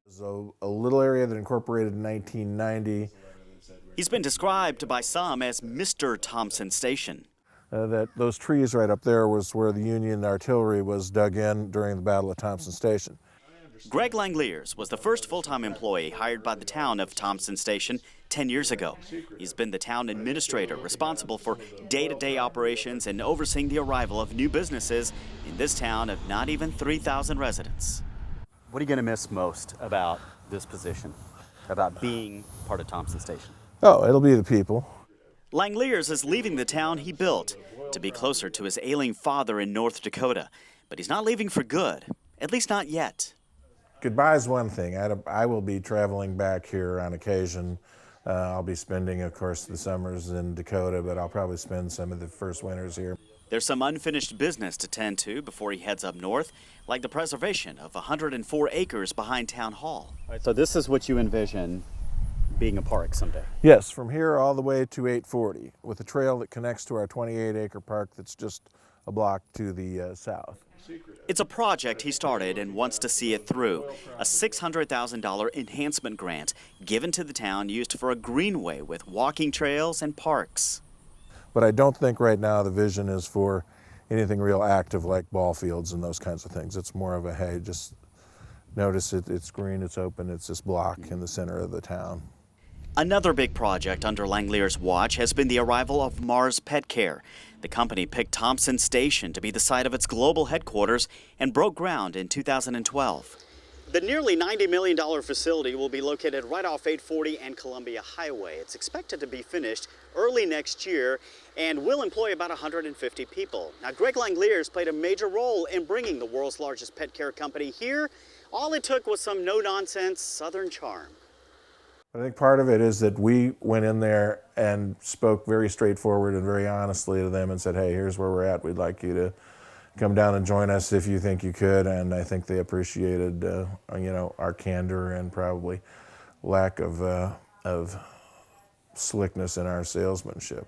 It was a little area that incorporated in 1990. He's been described by some as Mr. Thompson Station. Those trees right up there was where the Union artillery was dug in during the Battle of Thompson Station. Greg Langeliers was the first full-time employee hired by the town of Thompson Station 10 years ago. He's been the town administrator responsible for day-to-day operations and overseeing the arrival of new businesses in this town of not even 3,000 residents. What are you going to miss most about this position, about being part of Thompson Station? Oh, it'll be the people. Langeliers is leaving the town he built to be closer to his ailing father in North Dakota. But he's not leaving for good, at least not yet. Goodbye is one thing. I will be traveling back here on occasion. I'll be spending, of course, the summers in Dakota, but I'll probably spend some of the first winters here. There's some unfinished business to tend to before he heads up north, like the preservation of 104 acres behind Town Hall. So this is what you envision being a park someday? Yes, from here all the way to 840, with a trail that connects to our 28-acre park that's just a block to the south. It's a project he started and wants to see it through. A $600,000 enhancement grant given to the town used for a greenway with walking trails and parks. But I don't think right now the vision is for anything real active like ball fields and those kinds of things. It's more of a, hey, just notice it's green, it's open, it's this block in the center of the town. Another big project under Langeliers' watch has been the arrival of Mars Pet Care. The company picked Thompson Station to be the site of its global headquarters and broke ground in 2012. The nearly $90 million facility will be located right off 840 and Columbia Highway. It's expected to be finished early next year and will employ about 150 people. Now, Greg Langeliers played a major role in bringing the world's largest pet care company here. All it took was some no-nonsense Southern charm. I think part of it is that we went in there and spoke very straightforward and very honestly to them and said, hey, here's where we're at. We'd like you to come down and join us if you think you could. And I think they appreciated, our candor and probably lack of slickness in our salesmanship.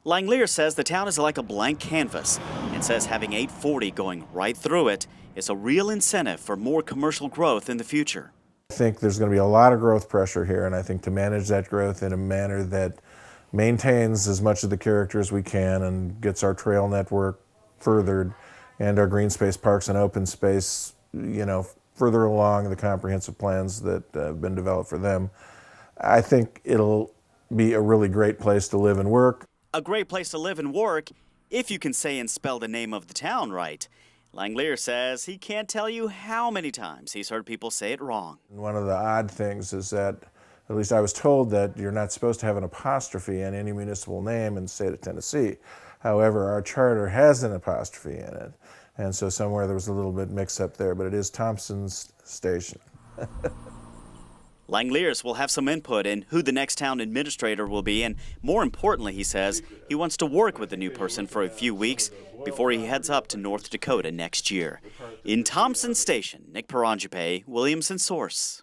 Langeliers says the town is like a blank canvas and says having 840 going right through it is a real incentive for more commercial growth in the future. I think there's going to be a lot of growth pressure here, and I think to manage that growth in a manner that maintains as much of the character as we can and gets our trail network furthered and our green space parks and open space, further along the comprehensive plans that have been developed for them, I think it'll be a really great place to live and work. A great place to live and work if you can say and spell the name of the town right. Langeliers says he can't tell you how many times he's heard people say it wrong. One of the odd things is that, at least I was told, that you're not supposed to have an apostrophe in any municipal name in the state of Tennessee. However, our charter has an apostrophe in it, and so somewhere there was a little bit mix up there, but it is Thompson's Station. Langeliers will have some input in who the next town administrator will be, and more importantly, he says, he wants to work with the new person for a few weeks before he heads up to North Dakota next year. In Thompson Station, Nick Perangipe, Williamson Source.